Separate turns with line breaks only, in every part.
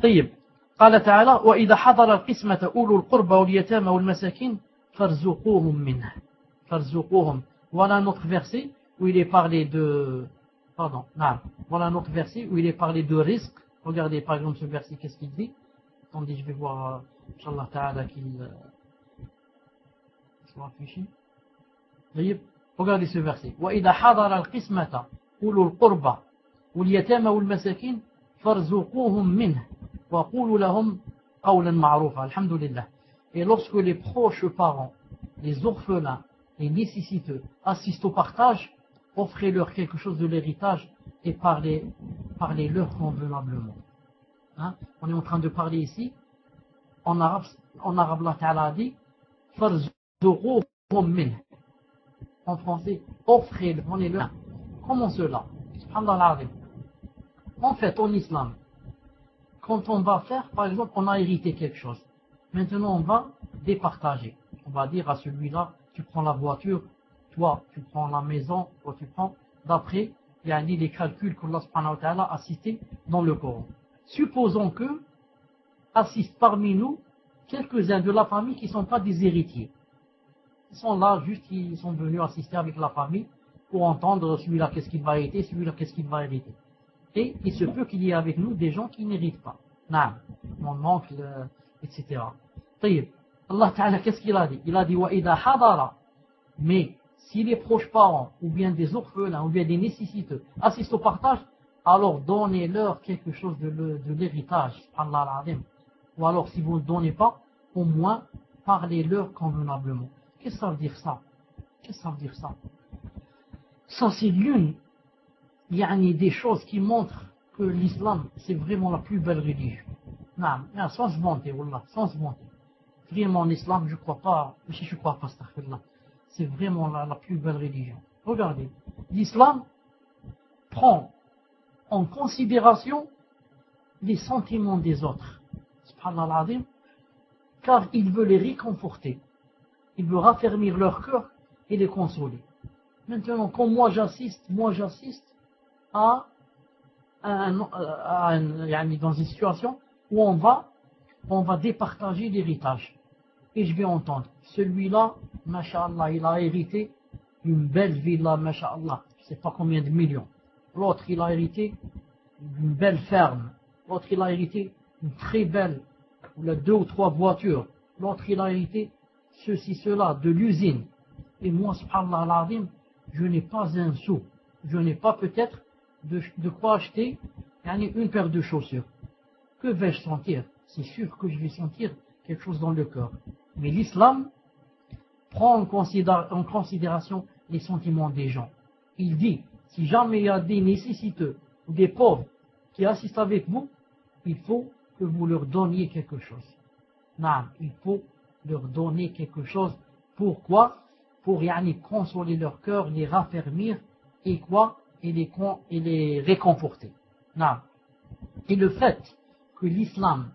طيب قال تعالى وإذا حضر القسمة أولو القربى واليتامى والمساكين فارزقوهم منه فارزقوهم. Voilà notre verset où il est parlé de voilà notre verset où il est parlé de risque. Regardez par exemple ce verset, qu'est-ce qu'il dit? Attendez, je vais voir Inch'Allah Ta'ala qu'il soit affiché. Regardez ce verset. وإذا حضر القسمة أولو القربى واليتامى والمساكين فارزقوهم منه وقولوا لهم قولا معروفا. Alhamdulillah. Et lorsque les proches parents, les orphelins, les nécessiteux assistent au partage, offrez-leur quelque chose de l'héritage et parlez-leur convenablement. Hein? On est en train de parler ici, en arabe Allah Ta'ala a dit farzuquhum min. En français, offrez-leur, donnez-leur. Comment cela? Subhanallah. En fait, en islam, quand on va faire, par exemple, on a hérité quelque chose. Maintenant, on va départager. On va dire à celui-là, tu prends la voiture, toi, tu prends la maison, toi, tu prends, d'après, il y a les calculs qu'Allah subhanahu wa ta'ala a cités dans le Coran. Supposons que assistent parmi nous quelques-uns de la famille qui ne sont pas des héritiers. Ils sont là, juste, ils sont venus assister avec la famille pour entendre celui-là qu'est-ce qu'il va hériter, celui-là qu'est-ce qu'il va hériter. Et il se peut qu'il y ait avec nous des gens qui n'héritent pas. Naam, mon oncle, etc. Taïb, Allah Ta'ala, qu'est-ce qu'il a dit? Il a dit وَإِذَا حَضَرَ. Mais si les proches parents, ou bien des orphelins, ou bien des nécessiteux assistent au partage, alors donnez-leur quelque chose de l'héritage. Allah al-Azim. Ou alors si vous ne donnez pas, au moins parlez-leur convenablement. Qu'est-ce que ça veut dire ça? Qu'est-ce que ça veut dire ça? Ça c'est l'une des choses qui montrent que l'islam c'est vraiment la plus belle religion. Non, sans se vanter, wallah, sans se vanter. Vraiment l'islam, je crois pas, c'est vraiment la plus belle religion. Regardez, l'islam prend en considération les sentiments des autres, subhanallah, car il veut les réconforter, il veut raffermir leur cœur et les consoler. Maintenant, quand moi j'assiste à dans une situation où on va départager l'héritage. Et je vais entendre, celui-là, masha'Allah, il a hérité une belle villa, masha'Allah, je ne sais pas combien de millions. L'autre, il a hérité d'une belle ferme. L'autre, il a hérité une très belle, ou 2 ou 3 voitures. L'autre, il a hérité ceci, cela, de l'usine. Et moi, subhanallah al-azim, je n'ai pas un sou. Je n'ai pas peut-être de quoi acheter une paire de chaussures. Que vais-je sentir? C'est sûr que je vais sentir quelque chose dans le cœur. Mais l'islam prend en considération les sentiments des gens. Il dit, si jamais il y a des nécessiteux ou des pauvres qui assistent avec vous, il faut que vous leur donniez quelque chose. Non, il faut leur donner quelque chose. Pourquoi? Pour consoler leur cœur, les raffermir et quoi? Et les réconforter. Non. Et le fait que l'islam,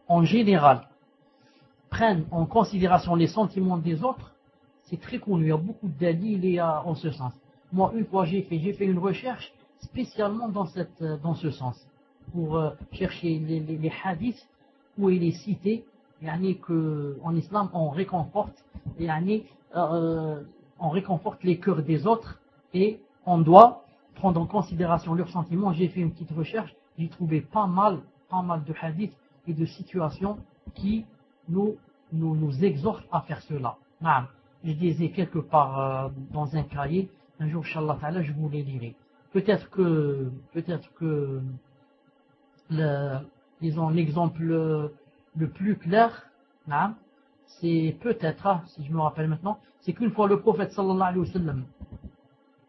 en général, prenne en considération les sentiments des autres, c'est très connu. Il y a beaucoup d'adils en ce sens. Moi, une fois, j'ai fait une recherche spécialement dans ce sens, pour chercher les hadiths où il est cité qu'en islam, on réconforte les cœurs des autres et on doit prendre en considération leurs sentiments. J'ai fait une petite recherche, j'ai trouvé pas mal de hadiths et de situations qui nous exhortent à faire cela. Je les ai quelque part dans un cahier. Un jour, Inch'Allah Ta'ala, je vous les lirai. Peut-être que disons, l'exemple le plus clair, c'est peut-être, si je me rappelle maintenant, c'est qu'une fois le prophète sallallahu alayhi wa sallam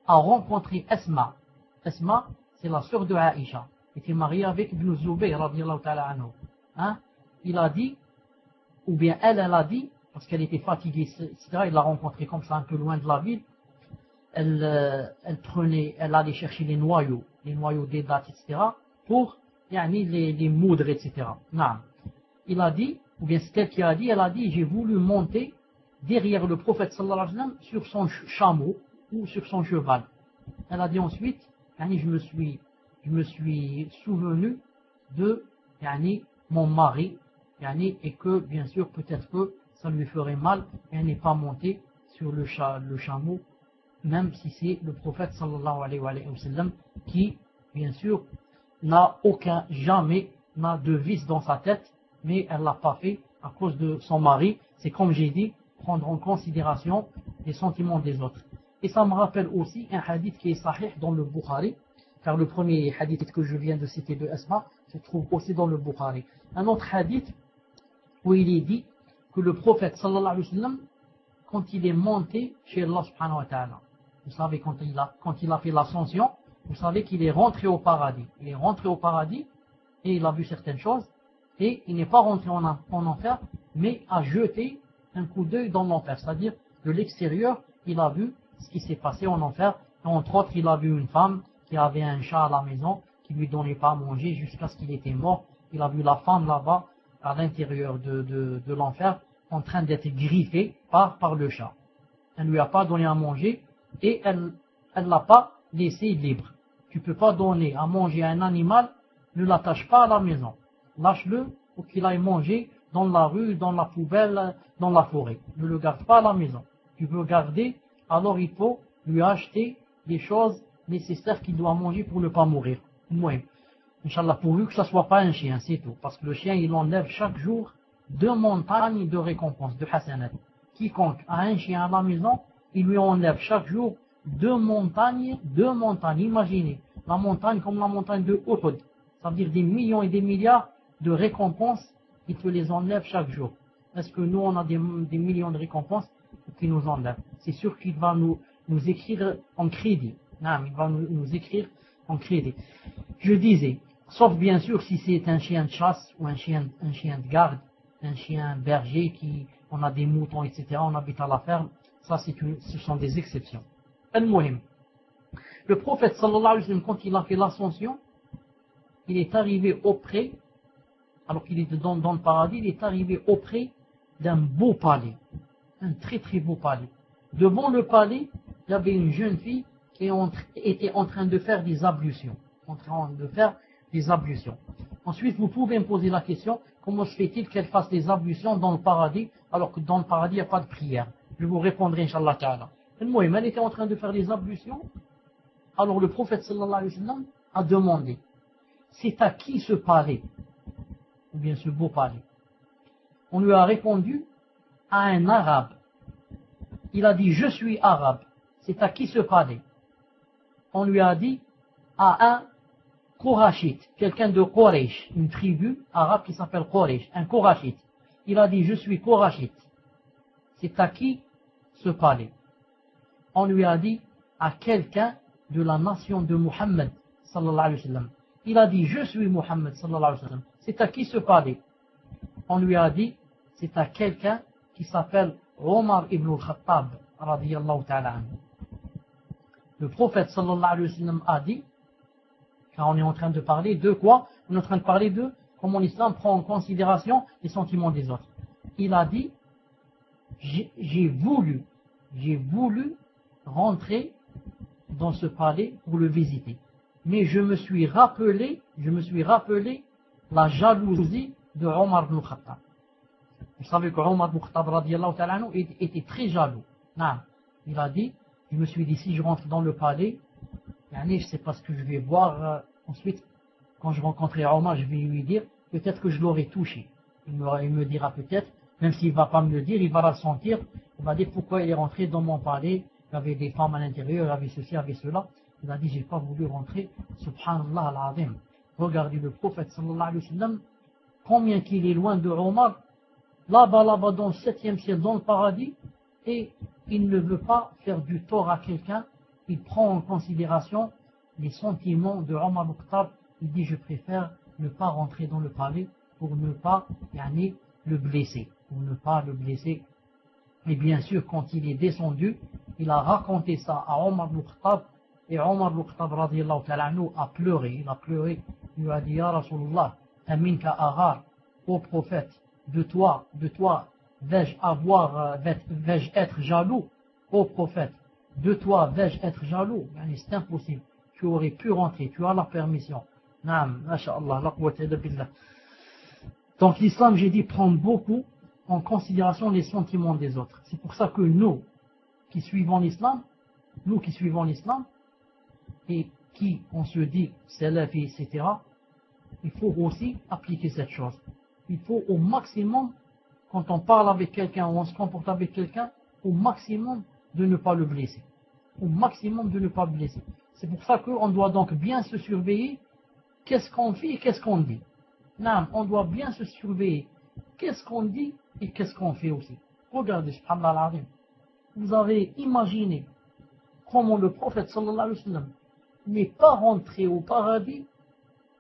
a rencontré Asma. Asma, c'est la sœur de Aïcha. Il était marié avec Ibn Zubayr, radiyallahu ta'ala anhu. Il a dit, ou bien elle a dit, parce qu'elle était fatiguée, etc., il l'a rencontrée comme ça un peu loin de la ville, elle allait chercher les noyaux des dattes, etc., pour les moudre, etc. Non. Il a dit, ou bien c'est elle qui a dit, elle a dit, j'ai voulu monter derrière le prophète sallallahu alayhi wa sallam sur son chameau ou sur son cheval. Elle a dit ensuite, je me suis souvenu de mon mari, et que bien sûr peut-être que ça lui ferait mal et elle n'est pas montée sur le chameau, même si c'est le prophète sallallahu alayhi wa sallam qui bien sûr jamais n'a de vis dans sa tête, mais elle l'a pas fait à cause de son mari. C'est comme j'ai dit, prendre en considération les sentiments des autres. Et ça me rappelle aussi un hadith qui est sahih dans le Bukhari, car le premier hadith que je viens de citer de Asma se trouve aussi dans le Bukhari. Un autre hadith où il est dit que le prophète sallallahu alayhi wa sallam, quand il est monté chez Allah subhanahu wa ta'ala, vous savez, quand il a fait l'ascension, vous savez qu'il est rentré au paradis. Il est rentré au paradis et il a vu certaines choses, et il n'est pas rentré en enfer, mais a jeté un coup d'œil dans l'enfer, c'est-à-dire de l'extérieur, il a vu ce qui s'est passé en enfer, et entre autres, il a vu une femme qui avait un chat à la maison, qui lui donnait pas à manger jusqu'à ce qu'il était mort. Il a vu la femme là-bas, à l'intérieur de l'enfer, en train d'être griffée par le chat. Elle ne lui a pas donné à manger, et elle ne l'a pas laissé libre. Tu ne peux pas donner à manger à un animal, ne l'attache pas à la maison. Lâche-le pour qu'il aille manger dans la rue, dans la poubelle, dans la forêt. Ne le garde pas à la maison. Tu veux le garder, alors il faut lui acheter des choses nécessaires qu'il doit manger pour ne pas mourir. Moi, Inch'Allah, pourvu que ça ne soit pas un chien, c'est tout. Parce que le chien, il enlève chaque jour 2 montagnes de récompenses, de hasanat. Quiconque a un chien à la maison, il lui enlève chaque jour 2 montagnes. Imaginez, la montagne comme la montagne de Uhud. Ça veut dire des millions et des milliards de récompenses, il te les enlève chaque jour. Est-ce que nous, on a des millions de récompenses qui nous enlèvent? C'est sûr qu'il va nous écrire en crédit. Non, il va nous écrire en crédit. Je disais, sauf bien sûr si c'est un chien de chasse ou un chien de garde, un chien berger on a des moutons, etc., on habite à la ferme, ça ce sont des exceptions. Al-Muhim. Le prophète sallallahu alayhi wa sallam, quand il a fait l'ascension, il est arrivé auprès, alors qu'il était dans le paradis, il est arrivé auprès d'un beau palais, un très très beau palais. Devant le palais, il y avait une jeune fille qui était en train de faire des ablutions. Ensuite, vous pouvez me poser la question, comment se fait-il qu'elle fasse des ablutions dans le paradis, alors que dans le paradis, il n'y a pas de prière? Je vous répondrai, Inch'Allah ta'ala. Elle était en train de faire des ablutions, alors le prophète sallallahu alayhi wa sallam a demandé, c'est à qui ce palais, ou bien ce beau palais? On lui a répondu, à un arabe. Il a dit, je suis arabe. C'est à qui ce palais? On lui a dit, à un Qurashite, quelqu'un de Quraysh, une tribu arabe qui s'appelle Quraysh, un Qurashite. Il a dit, je suis Qurashite. C'est à qui ce palais? On lui a dit, à quelqu'un de la nation de Muhammad sallallahu alayhi wa sallam. Il a dit, je suis Muhammad sallallahu alayhi wa sallam. C'est à qui ce palais? On lui a dit, c'est à quelqu'un qui s'appelle Omar ibn al-Khattab radiyallahu ta'ala anhu. Le prophète sallallahu alayhi wa sallam a dit, car on est en train de parler de quoi? On est en train de parler de comment l'islam prend en considération les sentiments des autres. Il a dit, j'ai voulu rentrer dans ce palais pour le visiter. Mais je me suis rappelé la jalousie de Omar ibn Khattab. Vous savez que Omar ibn Khattab radiyallahu ta'ala anhu était très jaloux. Non. Il a dit, je me suis dit, si je rentre dans le palais, je ne sais pas ce que je vais voir. Ensuite, quand je rencontrerai Omar, je vais lui dire, peut-être que je l'aurai touché. Il me dira peut-être, même s'il ne va pas me le dire, il va le sentir. Il va dire pourquoi il est rentré dans mon palais. Il y avait des femmes à l'intérieur, il y avait ceci, il y avait cela. Il a dit, j'ai pas voulu rentrer. Subhanallah al-Azim. Regardez le prophète sallallahu alayhi wa sallam, combien qu'il est loin de Omar, là-bas, dans le 7e ciel, dans le paradis, et il ne veut pas faire du tort à quelqu'un. Il prend en considération les sentiments de Omar ibn Khattab. Il dit, je préfère ne pas rentrer dans le palais pour ne pas le blesser. Et bien sûr, quand il est descendu, il a raconté ça à Omar ibn Khattab, et Omar ibn Khattab radiyallahu ta'ala anhu a pleuré. Il a pleuré. Il lui a dit, Ya Rasulullah, aminka aghar, ô prophète, de toi, vais-je être jaloux? Ô prophète, de toi vais-je être jaloux? C'est impossible. Tu aurais pu rentrer, tu as la permission. Naam, masha'Allah, la quwwata illa billah. Donc l'islam, j'ai dit, prend beaucoup en considération les sentiments des autres. C'est pour ça que nous qui suivons l'islam, et qui on se dit salafi, etc., il faut aussi appliquer cette chose. Il faut au maximum, quand on parle avec quelqu'un ou on se comporte avec quelqu'un, au maximum de ne pas le blesser. Au maximum de ne pas le blesser. C'est pour ça qu'on doit donc bien se surveiller qu'est-ce qu'on fait et qu'est-ce qu'on dit. Non, on doit bien se surveiller qu'est-ce qu'on dit et qu'est-ce qu'on fait aussi. Regardez, subhanallah al-azim. Vous avez imaginé comment le prophète sallallahu alayhi wa sallam n'est pas rentré au paradis,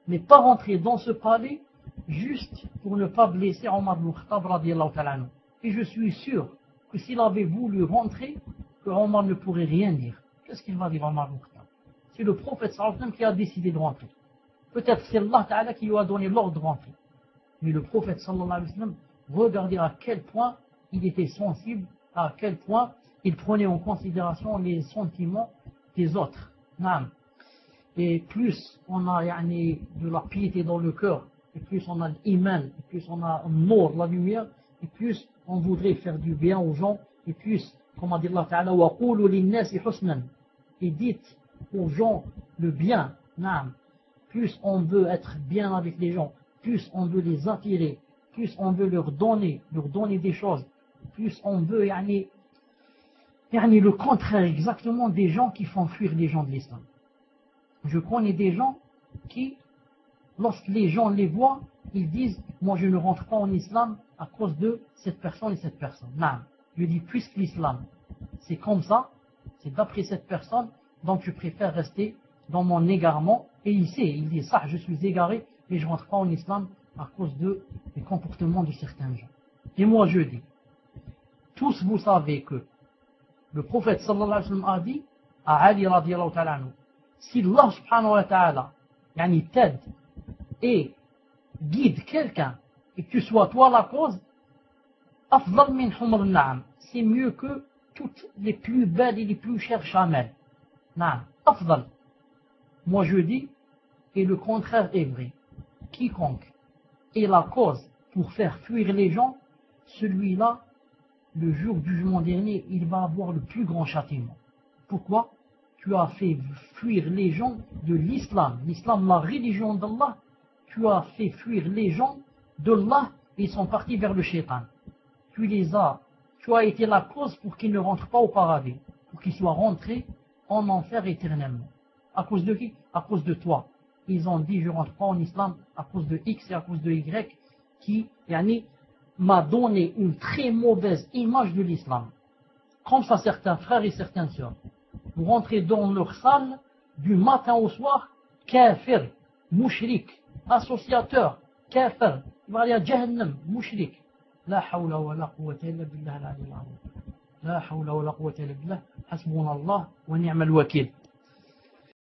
n'est pas rentré dans ce palais juste pour ne pas blesser Omar ibn Khattab radiyallahu ta'ala anhu. Et je suis sûr que s'il avait voulu rentrer, que Omar ne pourrait rien dire. Qu'est-ce qu'il va dire Omar ibn Khattab? C'est le prophète sallallahu alayhi wa sallam qui a décidé de rentrer. Peut-être c'est Allah ta'ala qui lui a donné l'ordre de rentrer. Mais le prophète sallallahu alayhi wa sallam, regardez à quel point il était sensible, à quel point il prenait en considération les sentiments des autres. Naam. Et plus on a de la piété dans le cœur, et plus on a l'iman, et plus on a nour, la lumière, et plus on voudrait faire du bien aux gens, et plus, comme a dit Allah Ta'ala, وَقُولُوا لِلنَّاسِ حُسْنًا, et dites aux gens le bien. Naam. Plus on veut être bien avec les gens, plus on veut les attirer, plus on veut leur donner des choses, plus on veut le contraire exactement des gens qui font fuir les gens de l'islam. Je connais des gens qui, lorsque les gens les voient, ils disent « Moi je ne rentre pas en islam à cause de cette personne et cette personne. » Non, je dis « Puisque l'islam, c'est comme ça, c'est d'après cette personne, donc je préfère rester dans mon égarement. » Et il dit « Ça, je suis égaré, mais je ne rentre pas en islam à cause des comportements de certains gens. » Et moi je dis « Tous vous savez que le prophète sallallahu alayhi wa sallam a dit à Ali radiyallahu ta'ala anhu, si Allah subhanahu wa ta'ala t'aide et guide quelqu'un et que tu sois toi la cause, afdal min humr na'am, c'est mieux que toutes les plus belles et les plus chères chamelles. Na'am, afdal. Moi je dis, et le contraire est vrai, quiconque est la cause pour faire fuir les gens, celui-là, le jour du jugement dernier, il va avoir le plus grand châtiment. Pourquoi? Tu as fait fuir les gens de l'islam. L'islam, la religion d'Allah, tu as fait fuir les gens d'Allah et ils sont partis vers le shaitan. Tu as été la cause pour qu'ils ne rentrent pas au paradis, pour qu'ils soient rentrés en enfer éternellement. À cause de qui? À cause de toi. Ils ont dit je ne rentre pas en islam à cause de X et à cause de Y qui, m'a donné une très mauvaise image de l'islam. Comme ça certains frères et certaines sœurs. Vous rentrez dans leur salle du matin au soir, kafir, mushrik, associateur, kafir, il va aller à Jahannam, mushrik. La hawla wa la quwwata illa billah al-ali al-azim. La hawla wa la quwwata illa billah, hasbunallah wa ni'mal wakil.